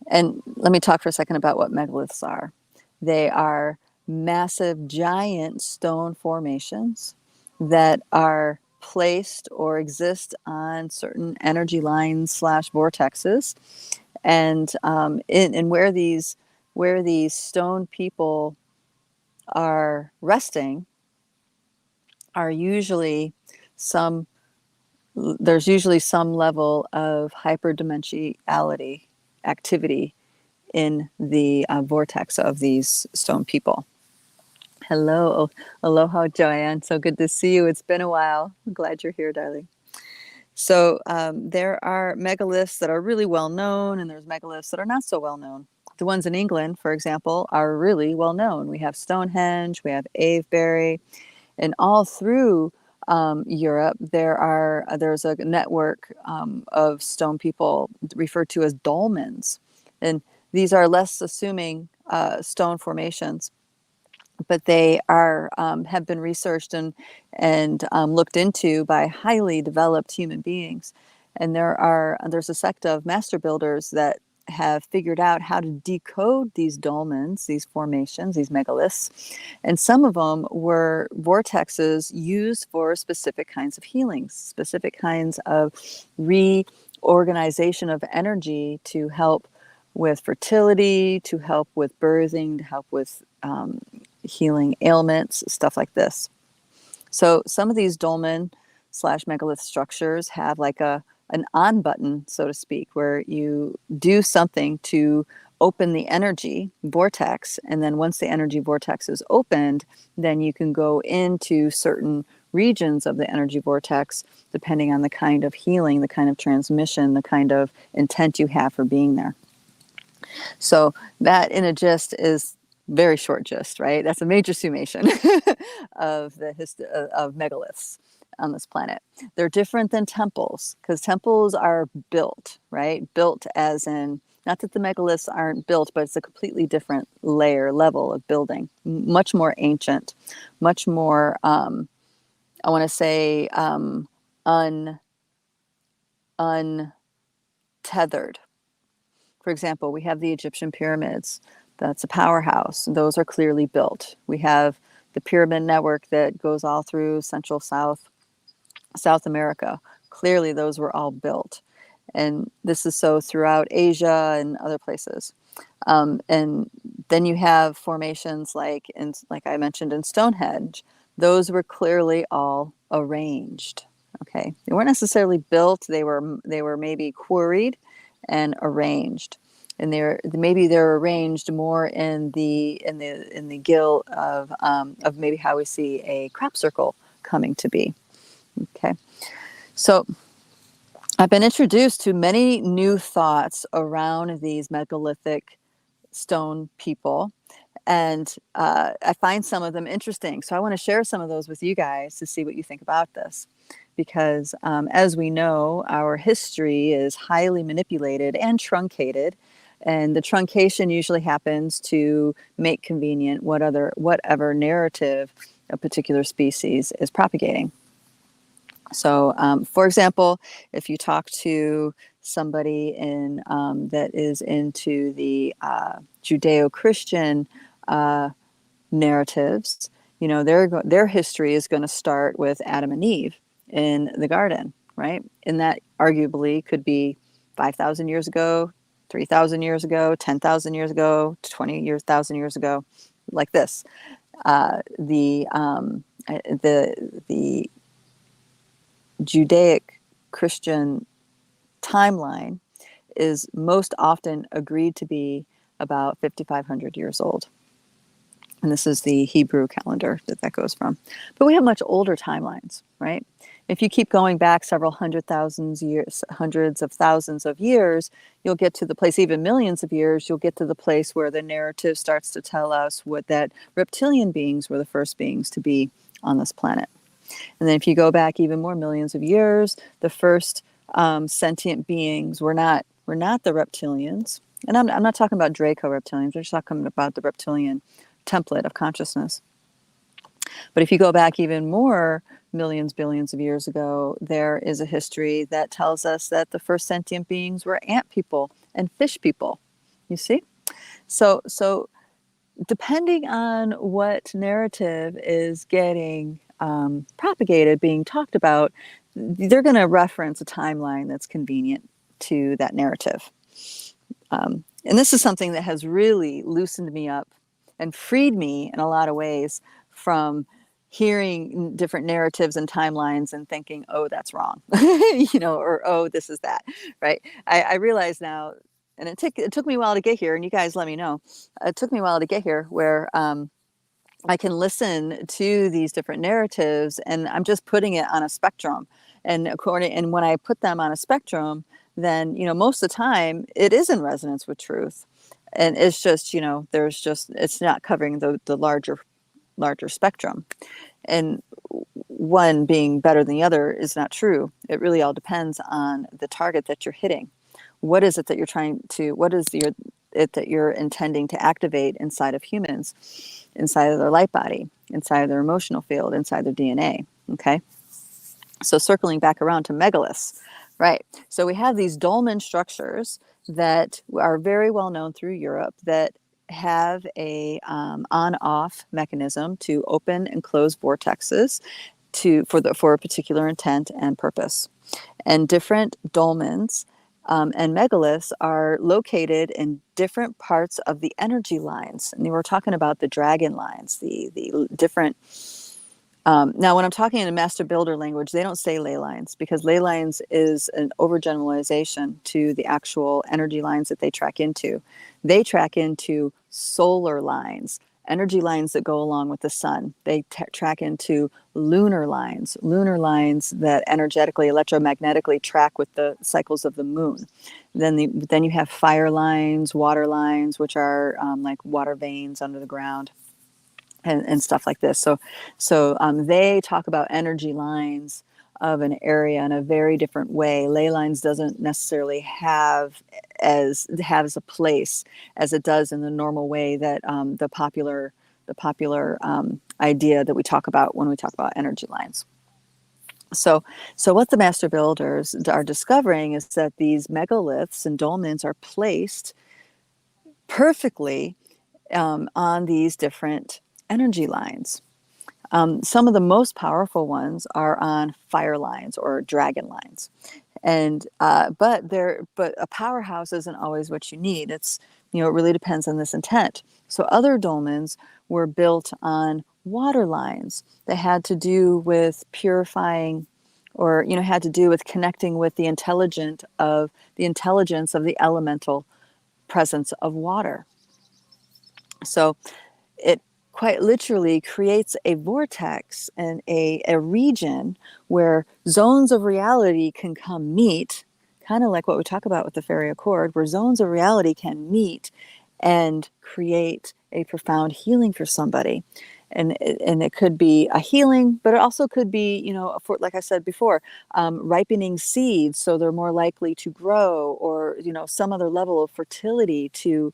And let me talk for a second about what megaliths are. They are massive, giant stone formations that are placed or exist on certain energy lines slash vortexes, and where these stone people are resting are usually some there's usually some level of hyperdimensionality activity in the vortex of these stone people. Hello, aloha, Joanne. So good to see you. It's been a while. I'm glad you're here, darling. So there are megaliths that are really well known, and there's megaliths that are not so well known. The ones in England, for example, are really well known. We have Stonehenge, we have Avebury, and all through Europe, there's a network of stone people referred to as dolmens, and these are less assuming stone formations, but they are have been researched and looked into by highly developed human beings. And there's a sect of master builders that have figured out how to decode these dolmens, these formations, these megaliths. And some of them were vortexes used for specific kinds of healings, specific kinds of reorganization of energy to help with fertility, to help with birthing, to help with healing ailments, stuff like this. So some of these dolmen slash megalith structures have like an on button, so to speak, where you do something to open the energy vortex, and then once the energy vortex is opened, then you can go into certain regions of the energy vortex depending on the kind of healing, the kind of transmission, the kind of intent you have for being there. So that in a gist is very short gist, right? That's a major summation of the of megaliths on this planet. They're different than temples because temples are built, right? Built as in, not that the megaliths aren't built, but it's a completely different level of building, much more ancient, much more, I want to say, untethered. For example, we have the Egyptian pyramids. That's a powerhouse. Those are clearly built. We have the pyramid network that goes all through Central South America. Clearly, those were all built. And this is so throughout Asia and other places. And then you have formations like I mentioned in Stonehenge. Those were clearly all arranged. Okay, they weren't necessarily built. They were maybe quarried and arranged, and they're arranged more in the gill of maybe how we see a crop circle coming to be. Okay, so I've been introduced to many new thoughts around these megalithic stone people, and I find some of them interesting. So I want to share some of those with you guys to see what you think about this. Because as we know, our history is highly manipulated and truncated, and the truncation usually happens to make convenient whatever narrative a particular species is propagating. So, for example, if you talk to somebody that is into the Judeo-Christian narratives, their history is going to start with Adam and Eve in the garden, right? And that arguably could be 5,000 years ago, 3,000 years ago, 10,000 years ago, 20,000 years ago, like this. The Judaic Christian timeline is most often agreed to be about 5,500 years old. And this is the Hebrew calendar that goes from. But we have much older timelines, right? If you keep going back several hundreds of thousands of years, you'll get to the place, even millions of years, you'll get to the place where the narrative starts to tell us that reptilian beings were the first beings to be on this planet. And then if you go back even more millions of years, the first sentient beings were not the reptilians. And I'm not talking about Draco reptilians, I'm just talking about the reptilian template of consciousness. But if you go back even more billions of years ago, there is a history that tells us that the first sentient beings were ant people and fish people. You see? So depending on what narrative is getting propagated, being talked about, they're going to reference a timeline that's convenient to that narrative. And this is something that has really loosened me up and freed me in a lot of ways from hearing different narratives and timelines and thinking, oh, that's wrong, or oh, this is that, right? I realize now, and it took me a while to get here, and you guys let me know. It took me a while to get here where I can listen to these different narratives, and I'm just putting it on a spectrum. And when I put them on a spectrum, then most of the time it is in resonance with truth, and it's just it's not covering the larger spectrum. And one being better than the other is not true. It really all depends on the target that you're hitting. What is it that you're trying to? What is it that you're intending to activate inside of humans, inside of their light body, inside of their emotional field, inside their DNA? Okay. So circling back around to megaliths, right? So we have these dolmen structures that are very well known through Europe that have a on-off mechanism to open and close vortexes for a particular intent and purpose. And different dolmens and megaliths are located in different parts of the energy lines. And we were talking about the dragon lines, the different. Now, when I'm talking in a master builder language, they don't say ley lines, because ley lines is an overgeneralization to the actual energy lines that they track into. They track into solar lines, energy lines that go along with the sun. They track into lunar lines that energetically, electromagnetically track with the cycles of the moon. Then you have fire lines, water lines, which are like water veins under the ground. And stuff like this. So they talk about energy lines of an area in a very different way. Ley lines doesn't necessarily have a place as it does in the normal way that the popular idea that we talk about when we talk about energy lines. So what the master builders are discovering is that these megaliths and dolmens are placed perfectly on these different energy lines. Some of the most powerful ones are on fire lines or dragon lines, and but a powerhouse isn't always what you need. It really depends on this intent. So other dolmens were built on water lines that had to do with purifying, or had to do with connecting with the intelligence of the elemental presence of water. So it quite literally creates a vortex and a region where zones of reality can come meet, kind of like what we talk about with the fairy accord, where zones of reality can meet and create a profound healing for somebody. And it could be a healing, but it also could be, like I said before, ripening seeds, so they're more likely to grow, or some other level of fertility to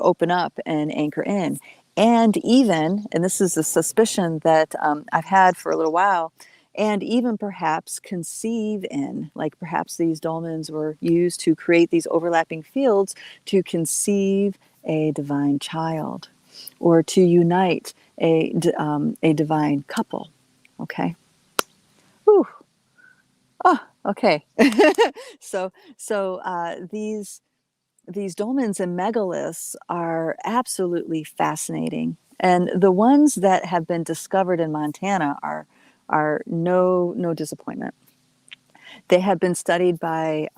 open up and anchor in. And even, and this is a suspicion that I've had for a little while, and even perhaps conceive in, like perhaps these dolmens were used to create these overlapping fields to conceive a divine child, or to unite a divine couple. Okay. Whew. Oh, okay. So these dolmens and megaliths are absolutely fascinating, and the ones that have been discovered in Montana are no disappointment. They have been studied by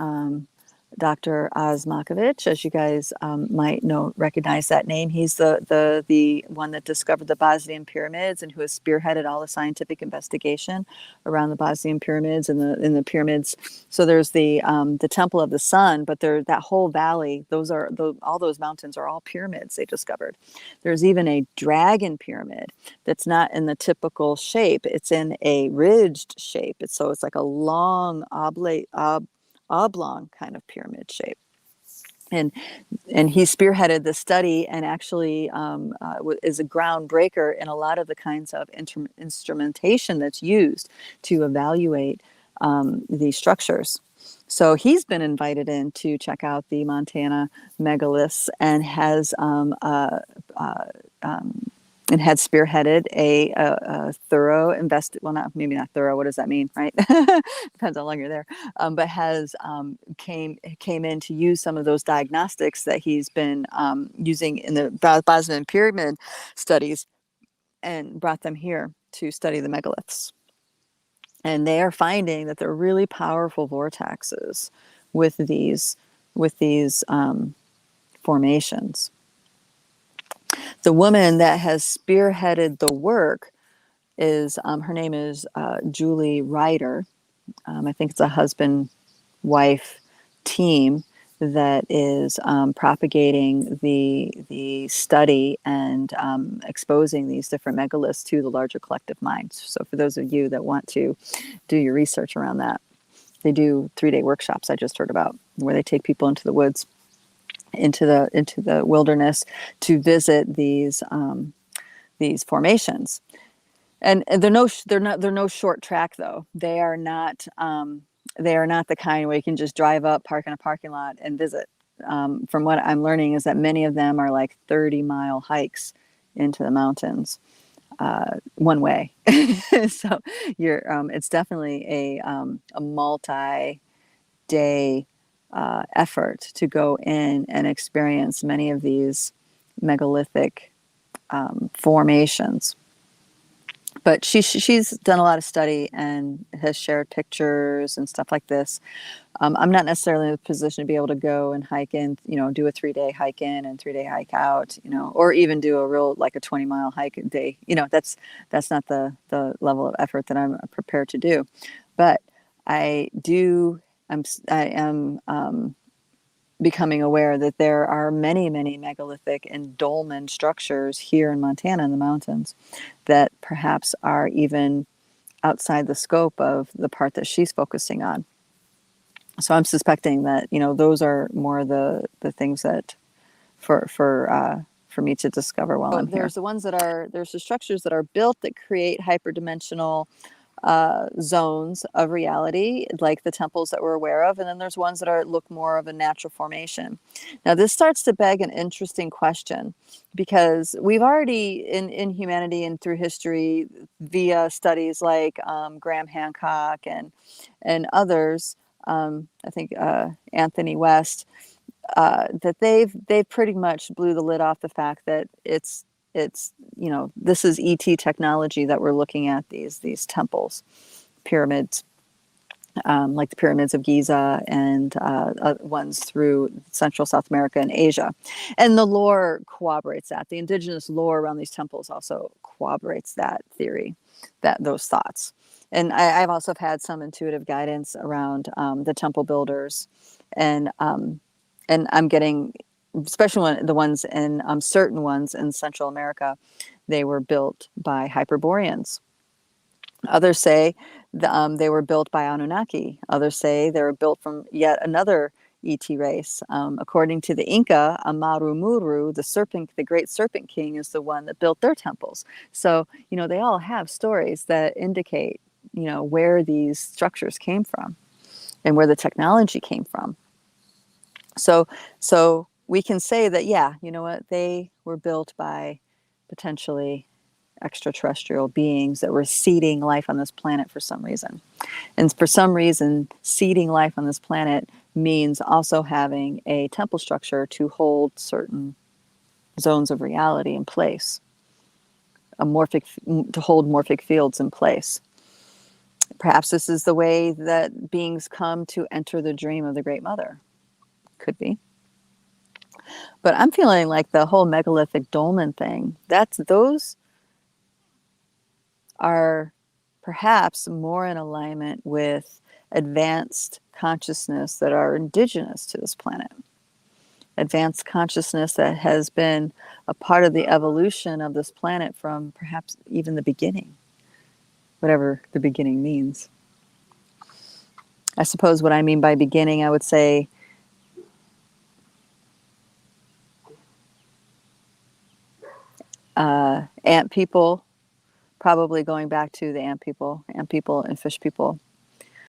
Dr. Osmakovich, as you guys might recognize that name. He's the one that discovered the Bosnian pyramids and who has spearheaded all the scientific investigation around the Bosnian pyramids and in the pyramids. So there's the Temple of the Sun, but that whole valley, all those mountains are all pyramids they discovered. There's even a dragon pyramid that's not in the typical shape; it's in a ridged shape. It's like a long oblong kind of pyramid shape. And he spearheaded the study, and actually is a groundbreaker in a lot of the kinds of instrumentation that's used to evaluate these structures. So he's been invited in to check out the Montana megaliths and has uh, um, and had spearheaded a thorough well, not maybe not thorough. What does that mean, right? Depends how long you're there. But has came in to use some of those diagnostics that he's been using in the Bosman pyramid studies, and brought them here to study the megaliths. And they are finding that they're really powerful vortexes with these formations. The woman that has spearheaded the work is her name is Julie Ryder. I think it's a husband wife team that is propagating the study and exposing these different megaliths to the larger collective mind. So for those of you that want to do your research around that, they do 3-day workshops I just heard about, where they take people into the woods, into the wilderness, to visit these formations. And they're no short track though. They are not the kind where you can just drive up, park in a parking lot, and visit. From what I'm learning is that many of them are like 30-mile hikes into the mountains, one way. So it's definitely a multi-day effort to go in and experience many of these megalithic formations. But she's done a lot of study and has shared pictures and stuff like this. I'm not necessarily in a position to be able to go and hike in, do a 3-day hike in and 3-day hike out, or even do a real, like a 20-mile hike a day. That's not the level of effort that I'm prepared to do. But I am becoming aware that there are many, many megalithic and dolmen structures here in Montana in the mountains that perhaps are even outside the scope of the part that she's focusing on. So I'm suspecting that those are more the things that for me to discover while I'm here. There's the structures that are built that create hyperdimensional zones of reality, like the temples that we're aware of, and then there's ones that look more of a natural formation. Now, this starts to beg an interesting question, because we've already in humanity and through history, via studies like Graham Hancock and others, I think Anthony West, that they've pretty much blew the lid off the fact that it's this is ET technology that we're looking at, these temples, pyramids, like the pyramids of Giza and ones through Central South America and Asia. And the lore corroborates that. The indigenous lore around these temples also corroborates that theory, those thoughts. And I've also had some intuitive guidance around the temple builders, and I'm getting, especially the ones in certain ones in Central America, they were built by Hyperboreans. Others say they were built by Anunnaki. Others say they were built from yet another ET race. According to the Inca, Amaru Muru, the great serpent king, is the one that built their temples. So, they all have stories that indicate, where these structures came from and where the technology came from. So we can say that, yeah, they were built by potentially extraterrestrial beings that were seeding life on this planet for some reason. And for some reason, seeding life on this planet means also having a temple structure to hold certain zones of reality in place, to hold morphic fields in place. Perhaps this is the way that beings come to enter the dream of the Great Mother. Could be. But I'm feeling like the whole megalithic dolmen thing, those are perhaps more in alignment with advanced consciousness that are indigenous to this planet. Advanced consciousness that has been a part of the evolution of this planet from perhaps even the beginning, whatever the beginning means. I suppose what I mean by beginning, I would say ant people, probably going back to the ant people and fish people,